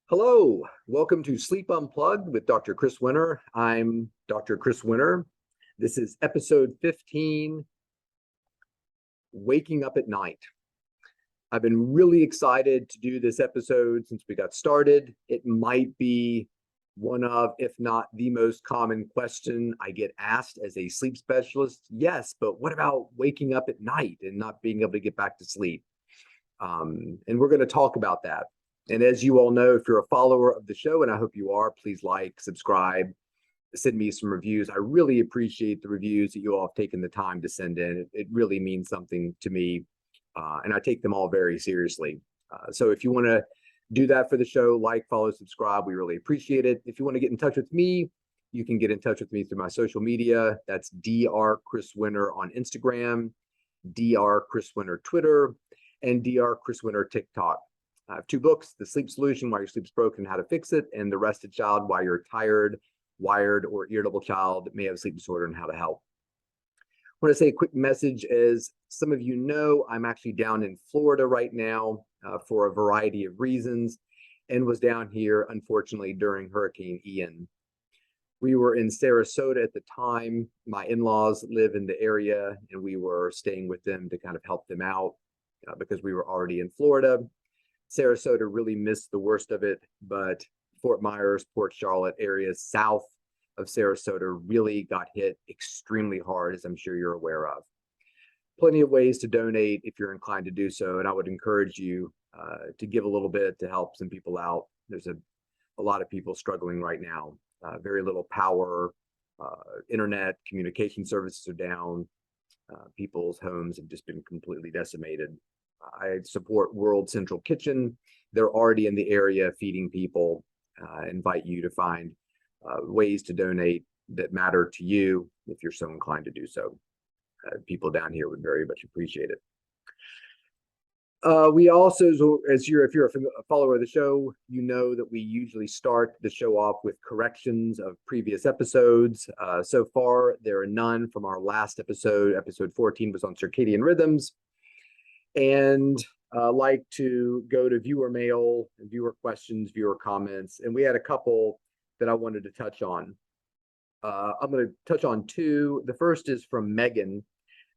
Hello, welcome to Sleep Unplugged with Dr. Chris Winter. I'm Dr. Chris Winter. This is episode 15, Waking Up at Night. I've been really excited to do this episode since we got started. It might be one of, if not the most common question I get asked as a sleep specialist. Yes, but what about waking up at night and not being able to get back to sleep? And we're going to talk about that. And as you all know, if you're a follower of the show, and I hope you are, please like, subscribe, send me some reviews. I really appreciate the reviews that you all have taken the time to send in. It really means something to me, and I take them all very seriously. So if you want to do that for the show, like, follow, subscribe, we really appreciate it. If you want to get in touch with me, you can get in touch with me through my social media. That's Dr. Chris Winter on Instagram, Dr. Chris Winter Twitter, and Dr. Chris Winter TikTok. I have two books, The Sleep Solution, Why Your Sleep's Broken, How to Fix It, and The Rested Child, Why Your Tired, Wired, or Irritable Child May Have a Sleep Disorder and How to Help. I want to say a quick message. As some of you know, I'm actually down in Florida right now for a variety of reasons, and was down here, unfortunately, during Hurricane Ian. We were in Sarasota at the time. My in-laws live in the area, and we were staying with them to kind of help them out because we were already in Florida. Sarasota really missed the worst of it, but Fort Myers, Port Charlotte areas south of Sarasota really got hit extremely hard, as I'm sure you're aware of. Plenty of ways to donate if you're inclined to do so, and I would encourage you to give a little bit to help some people out. There's a lot of people struggling right now. Very little power, internet, communication services are down. People's homes have just been completely decimated. I support World Central Kitchen. They're already in the area feeding people. I invite you to find ways to donate that matter to you if you're so inclined to do so. People down here would very much appreciate it. We also, if you're a follower of the show, you know that we usually start the show off with corrections of previous episodes. So far, there are none from our last episode. Episode 14 was on circadian rhythms. And like to go to viewer mail, viewer questions, viewer comments. And we had a couple that I wanted to touch on. I'm going to touch on two. The first is from Megan.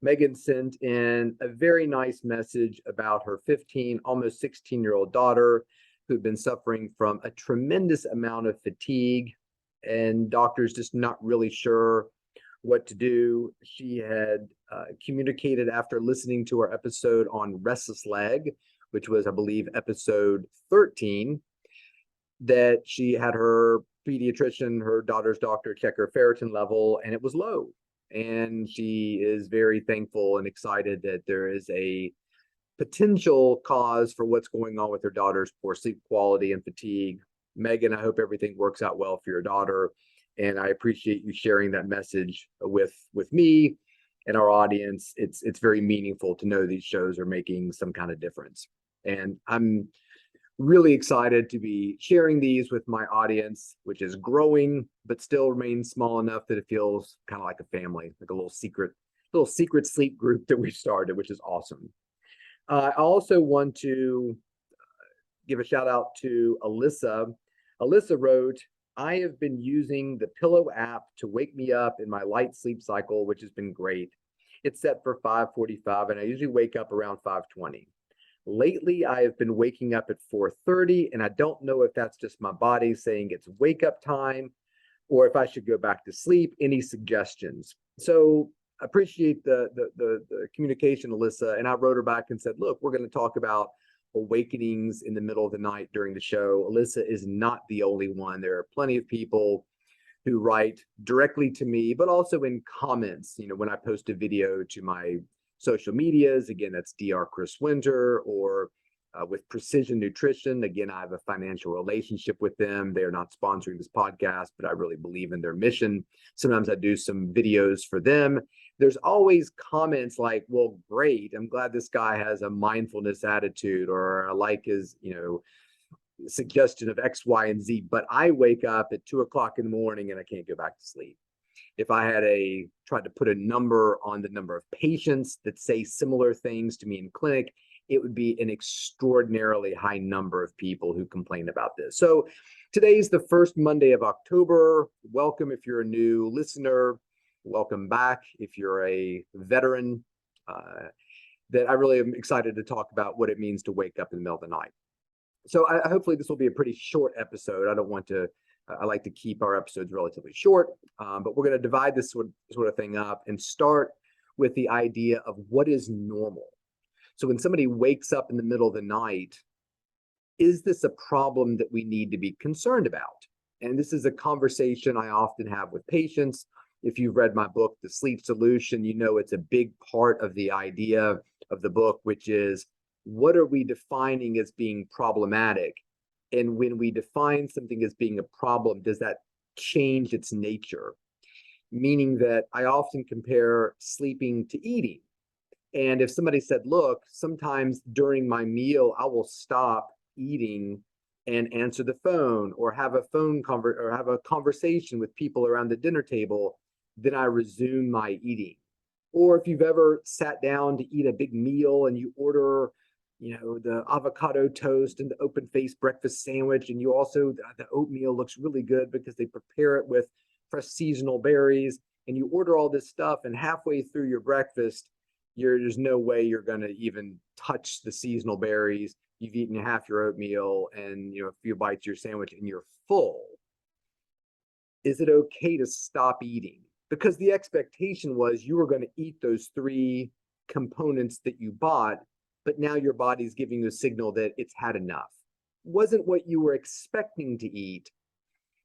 Megan sent in a very nice message about her 15, almost 16-year-old daughter who'd been suffering from a tremendous amount of fatigue, and doctors just not really sure what to do. She had communicated after listening to our episode on restless leg, which was, I believe, episode 13, that she had her pediatrician, her daughter's doctor, check her ferritin level, and it was low. And she is very thankful and excited that there is a potential cause for what's going on with her daughter's poor sleep quality and fatigue. Megan, I hope everything works out well for your daughter. And I appreciate you sharing that message with me and our audience. It's very meaningful to know these shows are making some kind of difference. And I'm really excited to be sharing these with my audience, which is growing, but still remains small enough that it feels kind of like a family, like a little secret sleep group that we've started, which is awesome. I also want to give a shout out to Alyssa. Alyssa wrote, I have been using the Pillow app to wake me up in my light sleep cycle, which has been great. It's set for 5:45, and I usually wake up around 5:20. Lately, I have been waking up at 4:30, and I don't know if that's just my body saying it's wake up time or if I should go back to sleep. Any suggestions? So I appreciate the communication, Alyssa, and I wrote her back and said, look, we're going to talk about awakenings in the middle of the night during the show. Alyssa is not the only one. There are plenty of people who write directly to me, but also in comments, when I post a video to my social medias. Again, that's Dr. Chris Winter, or with Precision Nutrition. Again, I have a financial relationship with them. They are not sponsoring this podcast, but I really believe in their mission. Sometimes I do some videos for them. There's always comments like, well, great, I'm glad this guy has a mindfulness attitude, or I like his, suggestion of X, Y, and Z, but I wake up at 2:00 in the morning and I can't go back to sleep. If I had tried to put a number on the number of patients that say similar things to me in clinic, it would be an extraordinarily high number of people who complain about this. So today's the first Monday of October. Welcome if you're a new listener. Welcome back if you're a veteran. That I really am excited to talk about what it means to wake up in the middle of the night. So hopefully this will be a pretty short episode. I like to keep our episodes relatively short, but we're going to divide this sort of thing up and start with the idea of what is normal. So when somebody wakes up in the middle of the night, is this a problem that we need to be concerned about? And this is a conversation I often have with patients. If you've read my book, The Sleep Solution, you know it's a big part of the idea of the book, which is what are we defining as being problematic? And when we define something as being a problem, does that change its nature? Meaning that I often compare sleeping to eating. And if somebody said, look, sometimes during my meal, I will stop eating and answer the phone or have a conversation with people around the dinner table, then I resume my eating. Or if you've ever sat down to eat a big meal and you order, the avocado toast and the open-faced breakfast sandwich, and you also, the oatmeal looks really good because they prepare it with fresh seasonal berries, and you order all this stuff, and halfway through your breakfast, there's no way you're going to even touch the seasonal berries. You've eaten half your oatmeal and a few bites of your sandwich, and you're full. Is it okay to stop eating? Because the expectation was you were going to eat those 3 components that you bought, but now your body's giving you a signal that it's had enough. Wasn't what you were expecting to eat.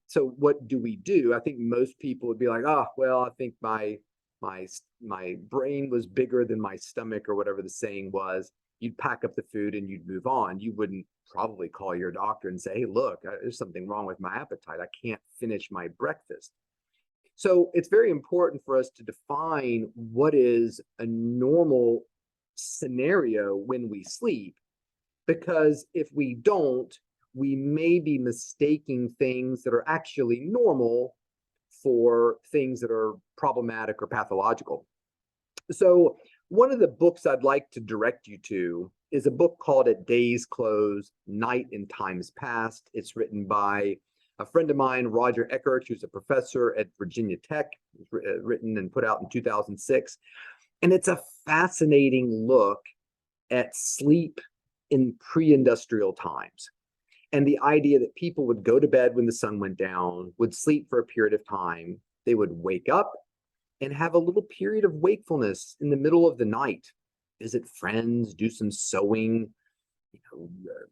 So what do we do? I think most people would be like, oh, well, I think my brain was bigger than my stomach, or whatever the saying was. You'd pack up the food and you'd move on. You wouldn't probably call your doctor and say, hey, look, there's something wrong with my appetite. I can't finish my breakfast. So it's very important for us to define what is a normal scenario when we sleep, because if we don't, we may be mistaking things that are actually normal for things that are problematic or pathological. So one of the books I'd like to direct you to is a book called At Day's Close, Night in Times Past. It's written by a friend of mine, Roger Eckert, who's a professor at Virginia Tech. It was written and put out in 2006. And it's a fascinating look at sleep in pre-industrial times. And the idea that people would go to bed when the sun went down, would sleep for a period of time, they would wake up and have a little period of wakefulness in the middle of the night, visit friends, do some sewing,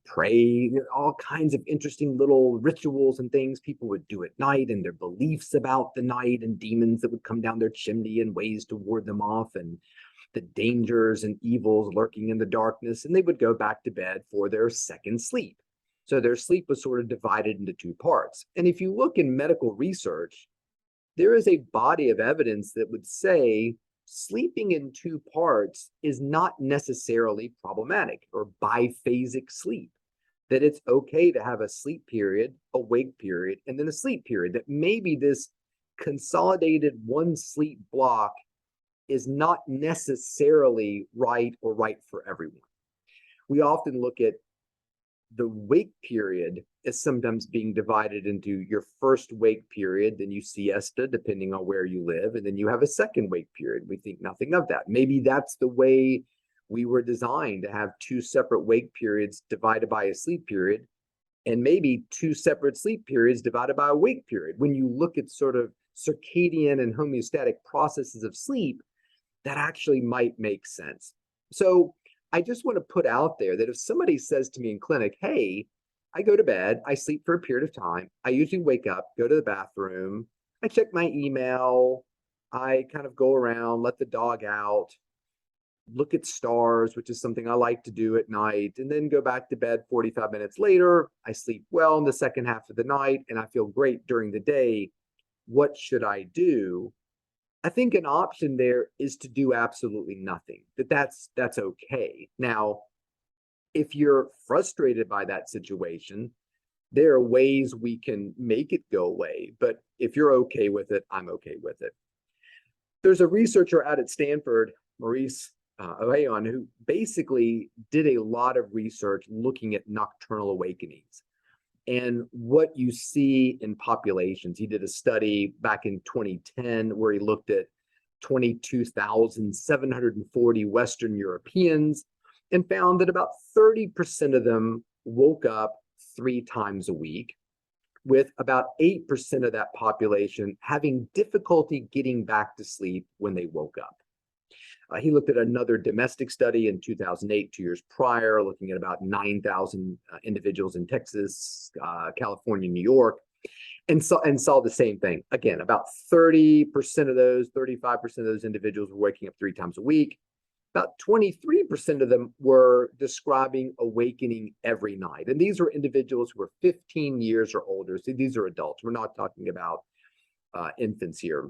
pray, all kinds of interesting little rituals and things people would do at night, and their beliefs about the night and demons that would come down their chimney and ways to ward them off, and the dangers and evils lurking in the darkness. And they would go back to bed for their second sleep. So their sleep was sort of divided into 2 parts. And if you look in medical research, there is a body of evidence that would say sleeping in 2 parts is not necessarily problematic, or biphasic sleep, that it's okay to have a sleep period, a wake period, and then a sleep period, that maybe this consolidated 1 sleep block is not necessarily right for everyone. We often look at the wake period is sometimes being divided into your first wake period, then you siesta, depending on where you live, and then you have a second wake period. We think nothing of that. Maybe that's the way we were designed, to have 2 separate wake periods divided by a sleep period, and maybe 2 separate sleep periods divided by a wake period. When you look at sort of circadian and homeostatic processes of sleep, that actually might make sense. So I just want to put out there that if somebody says to me in clinic, hey, I go to bed, I sleep for a period of time, I usually wake up, go to the bathroom, I check my email, I kind of go around, let the dog out, look at stars, which is something I like to do at night, and then go back to bed 45 minutes later. I sleep well in the second half of the night, and I feel great during the day. What should I do? I think an option there is to do absolutely nothing. That's okay. Now, if you're frustrated by that situation, there are ways we can make it go away. But if you're okay with it, I'm okay with it. There's a researcher out at Stanford, Maurice Ohayon, who basically did a lot of research looking at nocturnal awakenings and what you see in populations. He did a study back in 2010 where he looked at 22,740 Western Europeans and found that about 30% of them woke up 3 times a week, with about 8% of that population having difficulty getting back to sleep when they woke up. He looked at another domestic study in 2008, 2 years prior, looking at about 9,000 individuals in Texas, California, New York, and saw the same thing. Again, about 30% of those, 35% of those individuals were waking up 3 times a week. About 23% of them were describing awakening every night. And these were individuals who were 15 years or older. So these are adults. We're not talking about infants here.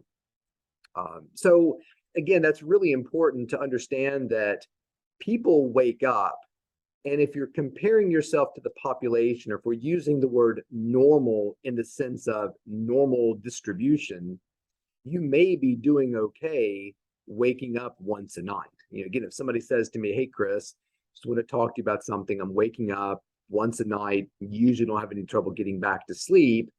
So again, that's really important to understand that people wake up. And if you're comparing yourself to the population, or if we're using the word normal in the sense of normal distribution, you may be doing okay waking up once a night. Again, if somebody says to me, hey, Chris, just want to talk to you about something. I'm waking up once a night, usually don't have any trouble getting back to sleep.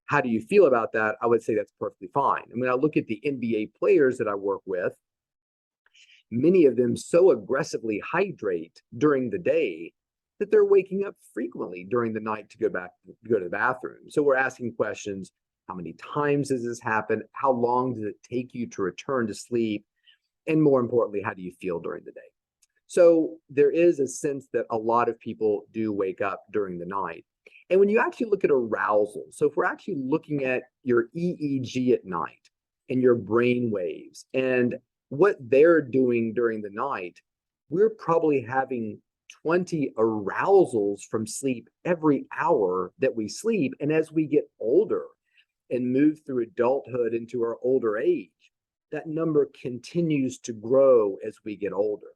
How do you feel about that? I would say that's perfectly fine. And when I look at the NBA players that I work with, many of them so aggressively hydrate during the day that they're waking up frequently during the night to go to the bathroom. So we're asking questions. How many times does this happen? How long does it take you to return to sleep? And more importantly, how do you feel during the day? So there is a sense that a lot of people do wake up during the night. And when you actually look at arousal, so if we're actually looking at your EEG at night and your brain waves and what they're doing during the night, we're probably having 20 arousals from sleep every hour that we sleep. And as we get older and move through adulthood into our older age, that number continues to grow as we get older.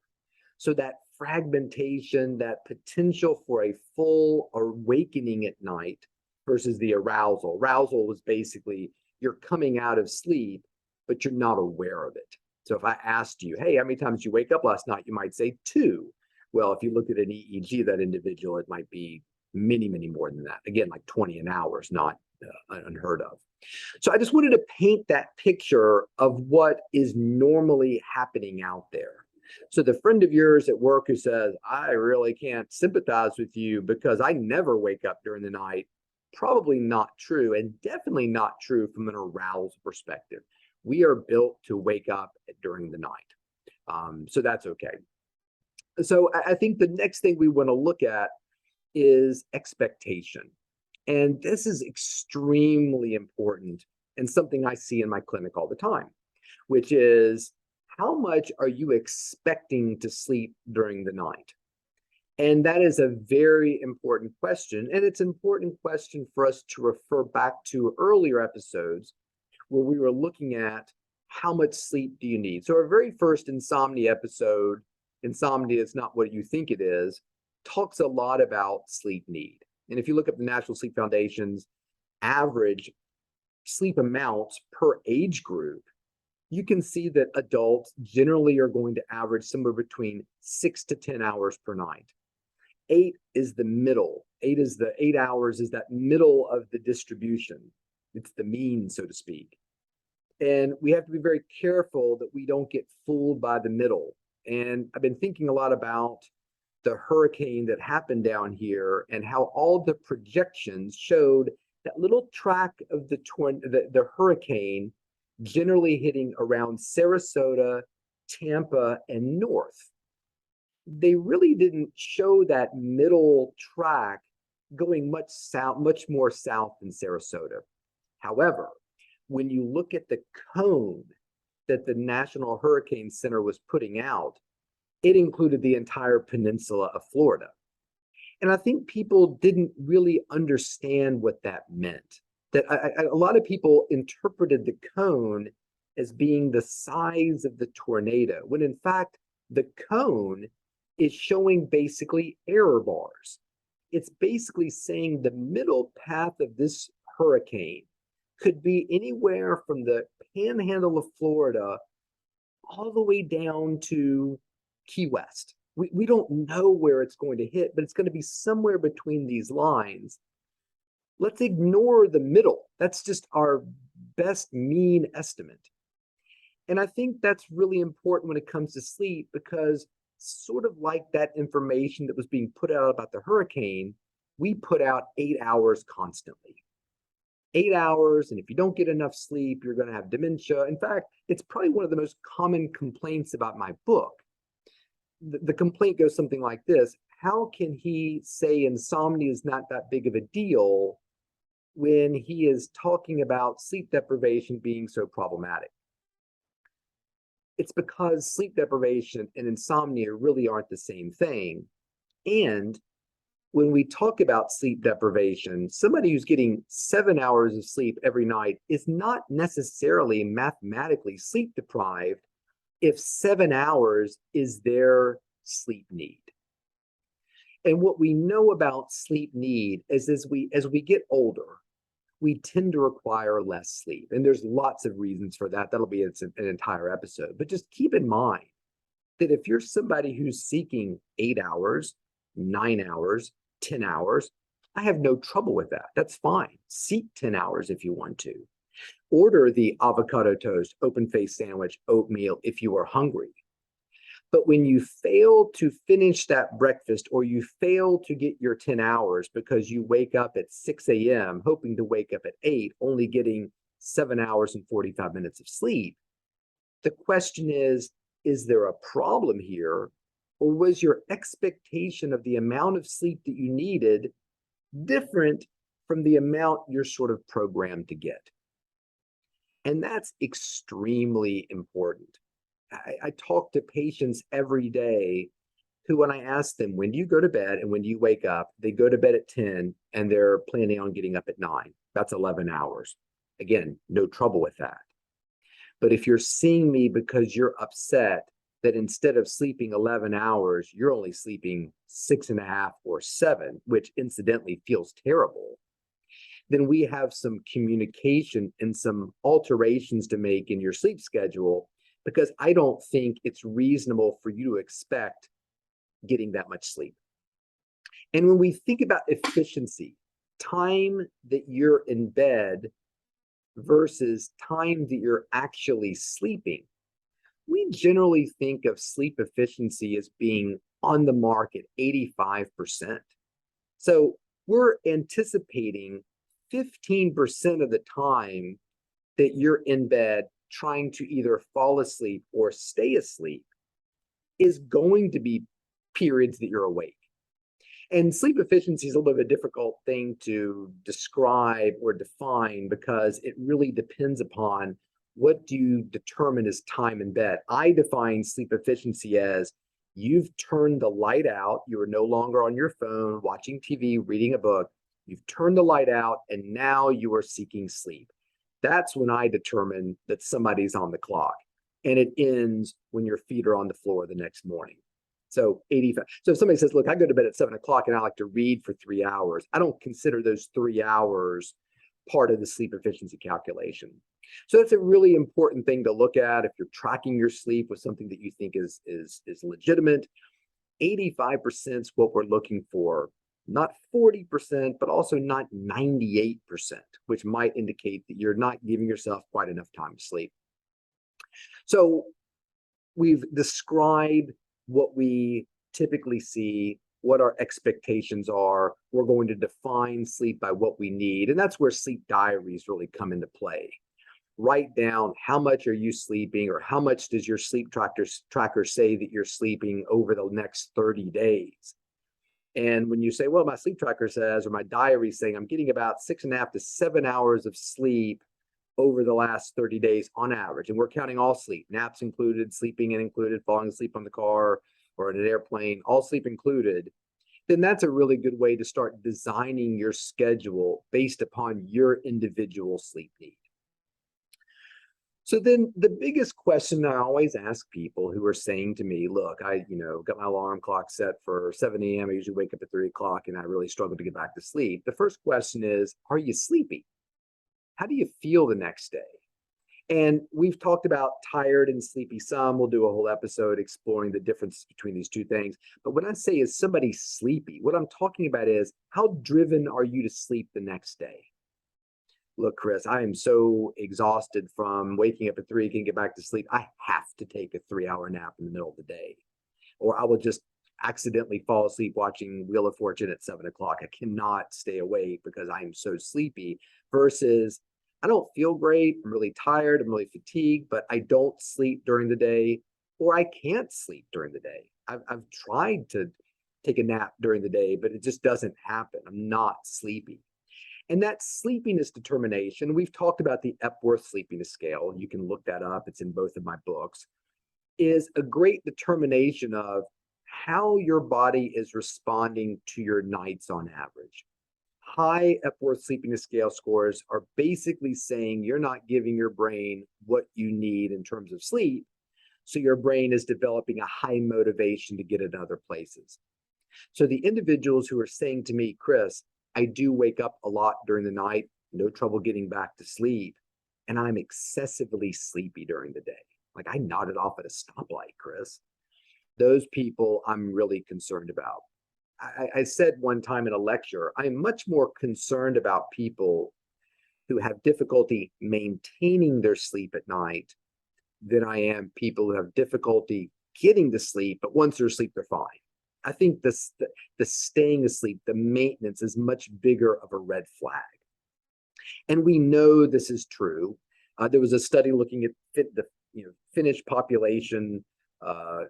So that fragmentation, that potential for a full awakening at night versus the arousal. Arousal was basically you're coming out of sleep, but you're not aware of it. So if I asked you, hey, how many times did you wake up last night? You might say 2. Well, if you looked at an EEG, that individual, it might be many, many more than that. Again, like 20 an hour is not unheard of. So I just wanted to paint that picture of what is normally happening out there. So the friend of yours at work who says, I really can't sympathize with you because I never wake up during the night, probably not true, and definitely not true from an arousal perspective. We are built to wake up during the night. So that's okay. So I think the next thing we want to look at is expectation. And this is extremely important and something I see in my clinic all the time, which is how much are you expecting to sleep during the night? And that is a very important question. And it's an important question for us to refer back to earlier episodes where we were looking at how much sleep do you need. So our very first Insomnia episode, Insomnia is Not What You Think It Is, talks a lot about sleep need. And if you look up the National Sleep Foundation's average sleep amounts per age group, you can see that adults generally are going to average somewhere between 6 to 10 hours per night. 8 is the middle. 8 hours is that middle of the distribution. It's the mean, so to speak. And we have to be very careful that we don't get fooled by the middle. And I've been thinking a lot about the hurricane that happened down here and how all the projections showed that little track of the hurricane generally hitting around Sarasota, Tampa, and north. They really didn't show that middle track going much more south than Sarasota. However, when you look at the cone that the National Hurricane Center was putting out, it included the entire peninsula of Florida. And I think people didn't really understand what that meant. That a lot of people interpreted the cone as being the size of the tornado, when in fact, the cone is showing basically error bars. It's basically saying the middle path of this hurricane could be anywhere from the panhandle of Florida all the way down to Key West. We don't know where it's going to hit, but it's going to be somewhere between these lines. Let's ignore the middle. That's just our best mean estimate. And I think that's really important when it comes to sleep, because sort of like that information that was being put out about the hurricane, we put out 8 hours constantly. 8 hours, and if you don't get enough sleep, you're going to have dementia. In fact, it's probably one of the most common complaints about my book. The complaint goes something like this: how can he say insomnia is not that big of a deal when he is talking about sleep deprivation being so problematic? It's because sleep deprivation and insomnia really aren't the same thing. And when we talk about sleep deprivation, somebody who's getting 7 hours of sleep every night is not necessarily mathematically sleep deprived if 7 hours is their sleep need. And what we know about sleep need is as we get older, we tend to require less sleep. And there's lots of reasons for that. That'll be an entire episode. But just keep in mind that if you're somebody who's seeking 8 hours, 9 hours, 10 hours, I have no trouble with that. That's fine. Seek 10 hours if you want to. Order the avocado toast, open-faced sandwich, oatmeal if you are hungry. But when you fail to finish that breakfast, or you fail to get your 10 hours because you wake up at 6 a.m. hoping to wake up at 8, only getting 7 hours and 45 minutes of sleep, the question is there a problem here? Or was your expectation of the amount of sleep that you needed different from the amount you're sort of programmed to get? And that's extremely important. I talk to patients every day who, when I ask them, when do you go to bed and when do you wake up, they go to bed at 10 and they're planning on getting up at 9. That's 11 hours. Again, no trouble with that. But if you're seeing me because you're upset that instead of sleeping 11 hours, you're only sleeping 6.5 or 7, which incidentally feels terrible, then we have some communication and some alterations to make in your sleep schedule, because I don't think it's reasonable for you to expect getting that much sleep. And when we think about efficiency, time that you're in bed versus time that you're actually sleeping, we generally think of sleep efficiency as being on the mark at 85%. So we're anticipating 15% of the time that you're in bed trying to either fall asleep or stay asleep is going to be periods that you're awake. And sleep efficiency is a little bit of a difficult thing to describe or define, because it really depends upon what do you determine as time in bed. I define sleep efficiency as you've turned the light out, you are no longer on your phone, watching TV, reading a book, you've turned the light out, and now you are seeking sleep. That's when I determine that somebody's on the clock. And it ends when your feet are on the floor the next morning. So 85. So if somebody says, look, I go to bed at 7 o'clock and I like to read for 3 hours, I don't consider those 3 hours part of the sleep efficiency calculation. So that's a really important thing to look at if you're tracking your sleep with something that you think is legitimate. 85% is what we're looking for. Not 40%, but also not 98%, which might indicate that you're not giving yourself quite enough time to sleep. So we've described what we typically see, what our expectations are. We're going to define sleep by what we need. And that's where sleep diaries really come into play. Write down how much are you sleeping, or how much does your sleep tracker say that you're sleeping over the next 30 days. And when you say, well, my sleep tracker says, or my diary saying I'm getting about 6.5 to 7 hours of sleep over the last 30 days on average, and we're counting all sleep, naps included, sleeping in included, falling asleep on the car or in an airplane, all sleep included, then that's a really good way to start designing your schedule based upon your individual sleep need. So then the biggest question I always ask people who are saying to me, look, I got my alarm clock set for 7 a.m. I usually wake up at 3 o'clock and I really struggle to get back to sleep. The first question is, are you sleepy? How do you feel the next day? And we've talked about tired and sleepy some. We'll do a whole episode exploring the difference between these two things. But when I say is somebody sleepy, what I'm talking about is how driven are you to sleep the next day? Look, Chris, I am so exhausted from waking up at 3, can't get back to sleep. I have to take a 3-hour nap in the middle of the day, or I will just accidentally fall asleep watching Wheel of Fortune at 7 o'clock. I cannot stay awake because I'm so sleepy. Versus, I don't feel great. I'm really tired. I'm really fatigued, but I don't sleep during the day, or I can't sleep during the day. I've tried to take a nap during the day, but it just doesn't happen. I'm not sleepy. And that sleepiness determination, we've talked about the Epworth sleepiness scale. You can look that up, it's in both of my books, is a great determination of how your body is responding to your nights on average. High Epworth sleepiness scale scores are basically saying you're not giving your brain what you need in terms of sleep. So your brain is developing a high motivation to get in other places. So the individuals who are saying to me, Chris, I do wake up a lot during the night, no trouble getting back to sleep, and I'm excessively sleepy during the day. Like I nodded off at a stoplight, Chris. Those people I'm really concerned about. I said one time in a lecture, I'm much more concerned about people who have difficulty maintaining their sleep at night than I am people who have difficulty getting to sleep, but once they're asleep, they're fine. I think the staying asleep, the maintenance is much bigger of a red flag. And we know this is true. There was a study looking at the Finnish population,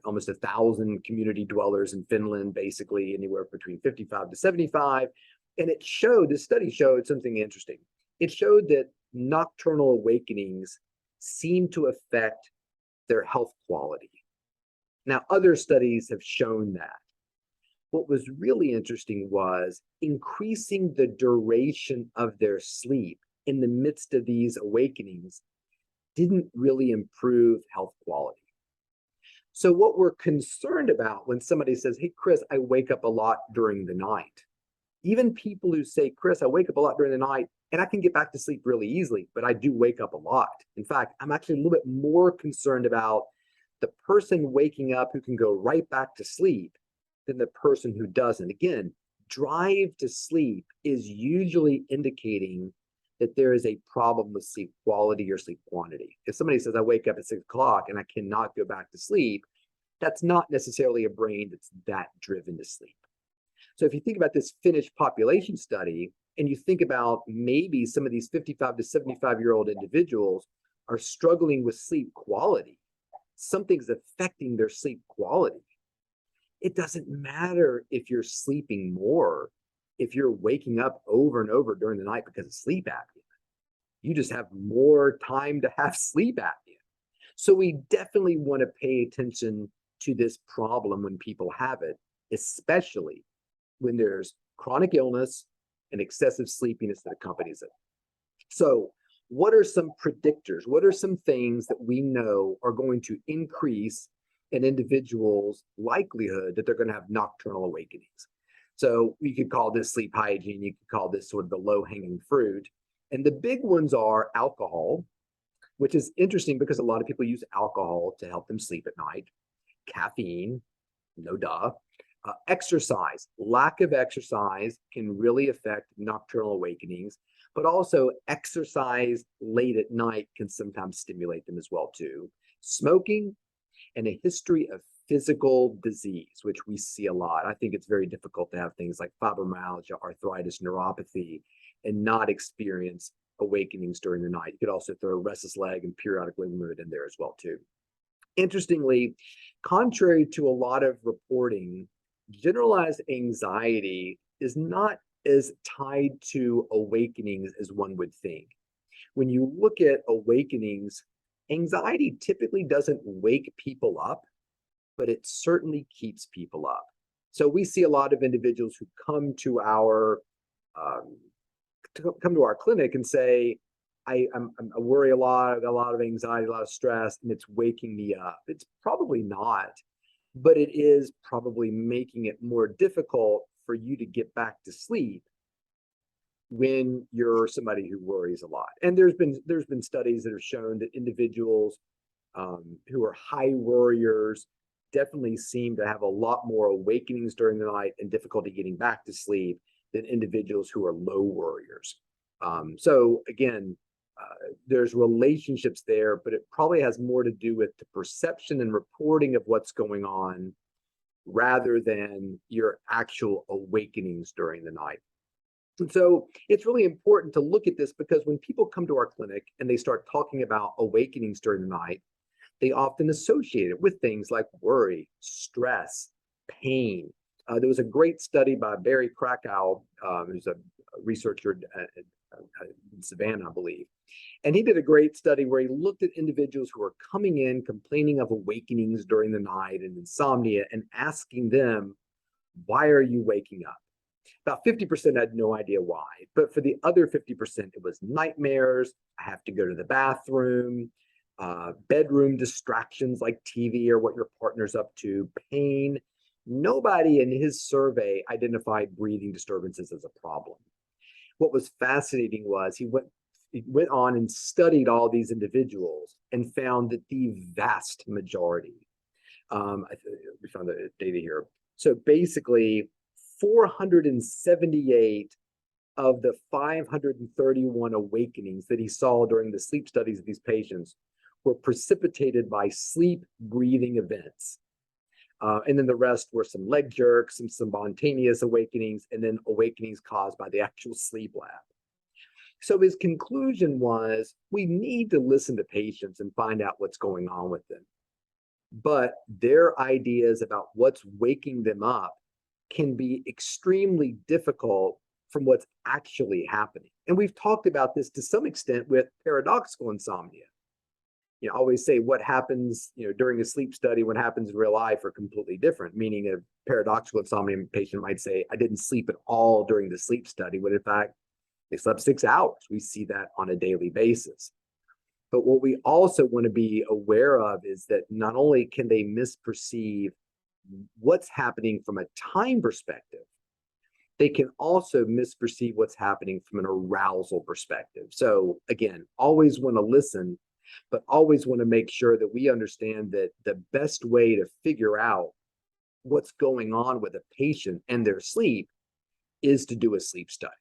almost 1,000 community dwellers in Finland, basically anywhere between 55 to 75. And this study showed something interesting. It showed that nocturnal awakenings seem to affect their health quality. Now, other studies have shown that. What was really interesting was increasing the duration of their sleep in the midst of these awakenings didn't really improve health quality. So what we're concerned about when somebody says, hey, Chris, I wake up a lot during the night. Even people who say, Chris, I wake up a lot during the night and I can get back to sleep really easily, but I do wake up a lot. In fact, I'm actually a little bit more concerned about the person waking up who can go right back to sleep than the person who doesn't. Again, drive to sleep is usually indicating that there is a problem with sleep quality or sleep quantity. If somebody says, I wake up at 6 o'clock and I cannot go back to sleep, that's not necessarily a brain that's that driven to sleep. So if you think about this Finnish population study, and you think about maybe some of these 55 to 75-year-old individuals are struggling with sleep quality, something's affecting their sleep quality. It doesn't matter if you're sleeping more, if you're waking up over and over during the night because of sleep apnea. You just have more time to have sleep apnea. So we definitely want to pay attention to this problem when people have it, especially when there's chronic illness and excessive sleepiness that accompanies it. So what are some predictors? What are some things that we know are going to increase an individual's likelihood that they're going to have nocturnal awakenings? So we could call this sleep hygiene. You could call this sort of the low-hanging fruit. And the big ones are alcohol, which is interesting because a lot of people use alcohol to help them sleep at night. Caffeine, no duh. Exercise, lack of exercise can really affect nocturnal awakenings, but also exercise late at night can sometimes stimulate them as well too. Smoking and a history of physical disease, which we see a lot. I think it's very difficult to have things like fibromyalgia, arthritis, neuropathy, and not experience awakenings during the night. You could also throw restless leg and periodic limb movement in there as well too. Interestingly, contrary to a lot of reporting, generalized anxiety is not as tied to awakenings as one would think. When you look at awakenings, anxiety typically doesn't wake people up, but it certainly keeps people up. So we see a lot of individuals who come to our clinic and say, I worry a lot, I got a lot of anxiety, a lot of stress, and it's waking me up. It's probably not, but it is probably making it more difficult for you to get back to sleep. when you're somebody who worries a lot. And there's been studies that have shown that individuals who are high worriers definitely seem to have a lot more awakenings during the night and difficulty getting back to sleep than individuals who are low worriers. So again, there's relationships there, but it probably has more to do with the perception and reporting of what's going on rather than your actual awakenings during the night. And so it's really important to look at this because when people come to our clinic and they start talking about awakenings during the night, they often associate it with things like worry, stress, pain. There was a great study by Barry Krakow, who's a researcher in Savannah, I believe. And he did a great study where he looked at individuals who were coming in complaining of awakenings during the night and insomnia and asking them, why are you waking up? About 50% had no idea why. But for the other 50%, it was nightmares. I have to go to the bathroom, bedroom distractions like TV or what your partner's up to, pain. Nobody in his survey identified breathing disturbances as a problem. What was fascinating was he went on and studied all these individuals and found that the vast majority, we found the data here. So basically, 478 of the 531 awakenings that he saw during the sleep studies of these patients were precipitated by sleep breathing events. And then the rest were some leg jerks, some spontaneous awakenings, and then awakenings caused by the actual sleep lab. So his conclusion was, we need to listen to patients and find out what's going on with them. But their ideas about what's waking them up can be extremely difficult from what's actually happening. And we've talked about this to some extent with paradoxical insomnia. I always say what happens, during a sleep study, what happens in real life are completely different, meaning a paradoxical insomnia patient might say, I didn't sleep at all during the sleep study, when in fact, they slept 6 hours. We see that on a daily basis. But what we also want to be aware of is that not only can they misperceive what's happening from a time perspective, they can also misperceive what's happening from an arousal perspective. So again, always want to listen, but always want to make sure that we understand that the best way to figure out what's going on with a patient and their sleep is to do a sleep study.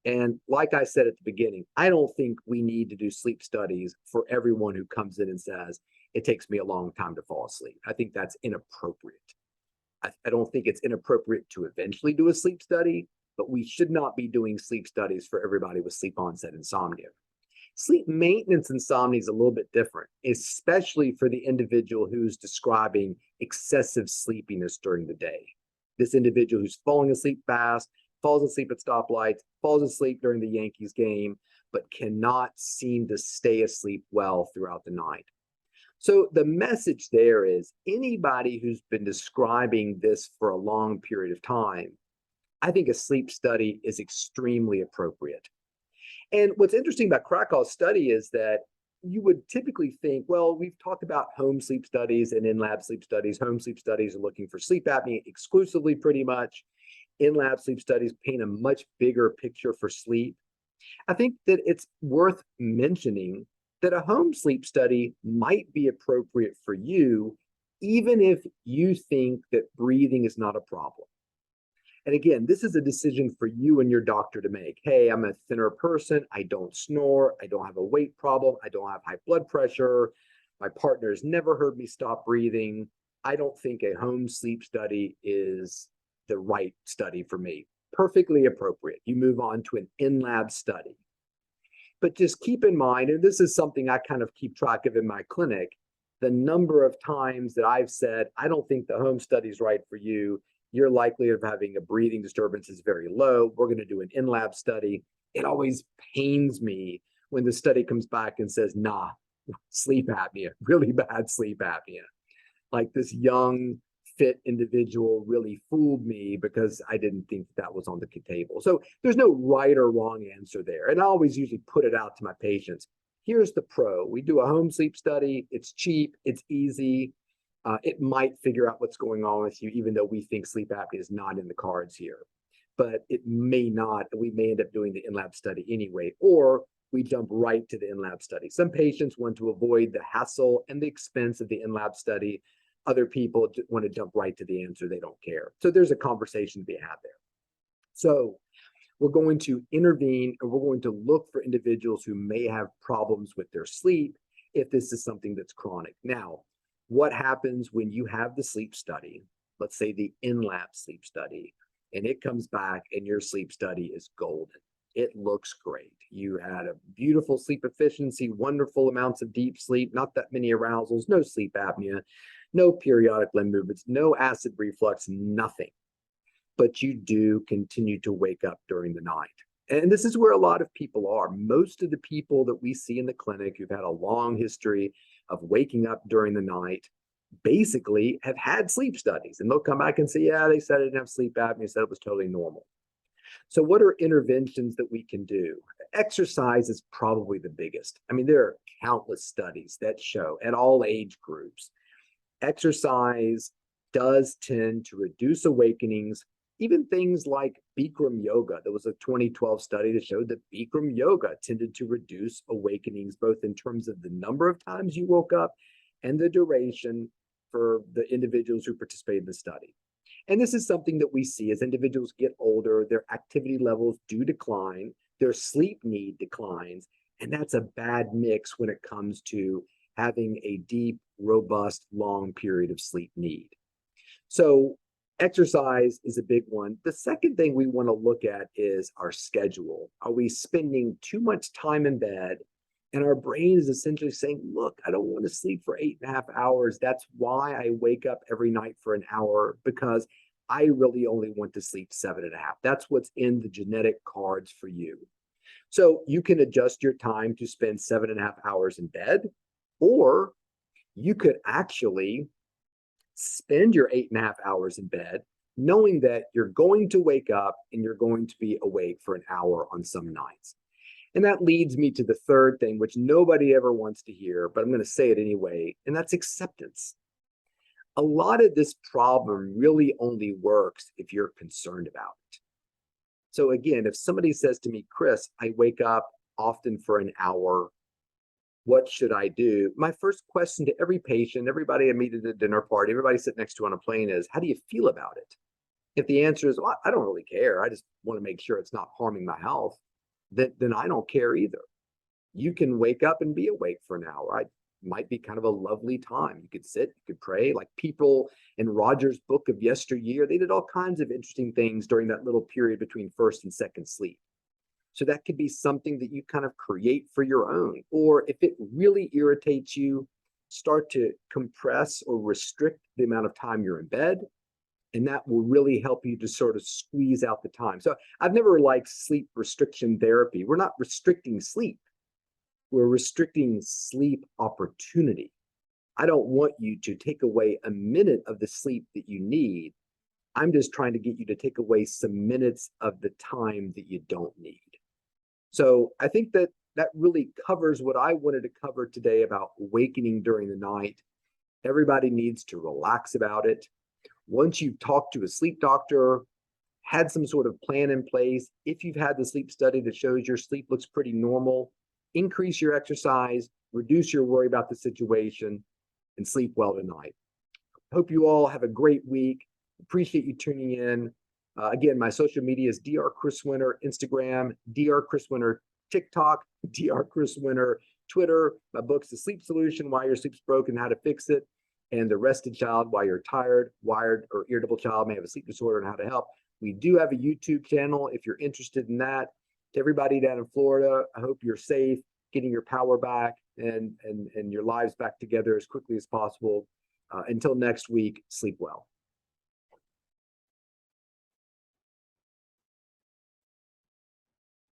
And like I said at the beginning, I don't think we need to do sleep studies for everyone who comes in and says, it takes me a long time to fall asleep. I think that's inappropriate. I don't think it's inappropriate to eventually do a sleep study, but we should not be doing sleep studies for everybody with sleep onset insomnia. Sleep maintenance insomnia is a little bit different, especially for the individual who's describing excessive sleepiness during the day. This individual who's falling asleep fast, falls asleep at stoplights, falls asleep during the Yankees game, but cannot seem to stay asleep well throughout the night. So the message there is anybody who's been describing this for a long period of time, I think a sleep study is extremely appropriate. And what's interesting about Krakow's study is that you would typically think, well, we've talked about home sleep studies and in-lab sleep studies. Home sleep studies are looking for sleep apnea exclusively pretty much. In-lab sleep studies paint a much bigger picture for sleep. I think that it's worth mentioning that a home sleep study might be appropriate for you, even if you think that breathing is not a problem. And again, this is a decision for you and your doctor to make. Hey, I'm a thinner person. I don't snore. I don't have a weight problem. I don't have high blood pressure. My partner's never heard me stop breathing. I don't think a home sleep study is the right study for me. Perfectly appropriate. You move on to an in-lab study. But just keep in mind, and this is something I kind of keep track of in my clinic, the number of times that I've said, I don't think the home study is right for you. Your likelihood of having a breathing disturbance is very low. We're going to do an in-lab study. It always pains me when the study comes back and says, nah, sleep apnea, really bad sleep apnea. Like this young, fit individual really fooled me because I didn't think that was on the table. So there's no right or wrong answer there. And I always usually put it out to my patients. Here's the pro. We do a home sleep study. It's cheap. It's easy. It might figure out what's going on with you, even though we think sleep apnea is not in the cards here. but it may not, and we may end up doing the in-lab study anyway, or we jump right to the in-lab study. Some patients want to avoid the hassle and the expense of the in-lab study. Other people want to jump right to the answer. They don't care. So there's a conversation to be had there. So we're going to intervene, and we're going to look for individuals who may have problems with their sleep if this is something that's chronic. Now, what happens when you have the sleep study, let's say the in-lab sleep study, and it comes back and your sleep study is golden? It looks great. You had a beautiful sleep efficiency, wonderful amounts of deep sleep, not that many arousals, no sleep apnea, no periodic limb movements, no acid reflux, nothing. But you do continue to wake up during the night. And this is where a lot of people are. Most of the people that we see in the clinic who've had a long history of waking up during the night basically have had sleep studies. And they'll come back and say, yeah, they said I didn't have sleep apnea, said it was totally normal. So what are interventions that we can do? Exercise is probably the biggest. I mean, there are countless studies that show at all age groups, exercise does tend to reduce awakenings. Even things like Bikram yoga. There was a 2012 study that showed that Bikram yoga tended to reduce awakenings, both in terms of the number of times you woke up and the duration for the individuals who participated in the study. And this is something that we see as individuals get older, their activity levels do decline, their sleep need declines, and that's a bad mix when it comes to having a deep, robust, long period of sleep need. So exercise is a big one. The second thing we want to look at is our schedule. Are we spending too much time in bed? And our brain is essentially saying, look, I don't want to sleep for 8.5 hours. That's why I wake up every night for an hour, because I really only want to sleep 7.5. That's what's in the genetic cards for you. So you can adjust your time to spend 7.5 hours in bed, or you could actually spend your 8.5 hours in bed, knowing that you're going to wake up and you're going to be awake for an hour on some nights. And that leads me to the third thing, which nobody ever wants to hear, but I'm going to say it anyway, and that's acceptance. A lot of this problem really only works if you're concerned about it. So again, if somebody says to me, Chris, I wake up often for an hour, what should I do? My first question to every patient, everybody I meet at a dinner party, everybody sitting next to on a plane is, how do you feel about it? If the answer is, well, I don't really care, I just want to make sure it's not harming my health, then I don't care either. You can wake up and be awake for an hour. It might be kind of a lovely time. You could sit, you could pray, like people in Roger's book of yesteryear. They did all kinds of interesting things during that little period between first and second sleep. So that could be something that you kind of create for your own. Or if it really irritates you, start to compress or restrict the amount of time you're in bed. And that will really help you to sort of squeeze out the time. So I've never liked sleep restriction therapy. We're not restricting sleep. We're restricting sleep opportunity. I don't want you to take away a minute of the sleep that you need. I'm just trying to get you to take away some minutes of the time that you don't need. So I think that really covers what I wanted to cover today about awakening during the night. Everybody needs to relax about it. Once you've talked to a sleep doctor, had some sort of plan in place, if you've had the sleep study that shows your sleep looks pretty normal, increase your exercise, reduce your worry about the situation, and sleep well tonight. Hope you all have a great week. Appreciate you tuning in. Again, my social media is Dr. Chris Winter, Instagram, Dr. Chris Winter, TikTok, Dr. Chris Winter, Twitter. My book's The Sleep Solution, Why Your Sleep's Broken, How to Fix It, and The Rested Child, Why Your Tired, Wired, or Irritable Child May Have a Sleep Disorder and How to Help. We do have a YouTube channel if you're interested in that. To everybody down in Florida, I hope you're safe, getting your power back and your lives back together as quickly as possible. Until next week, sleep well.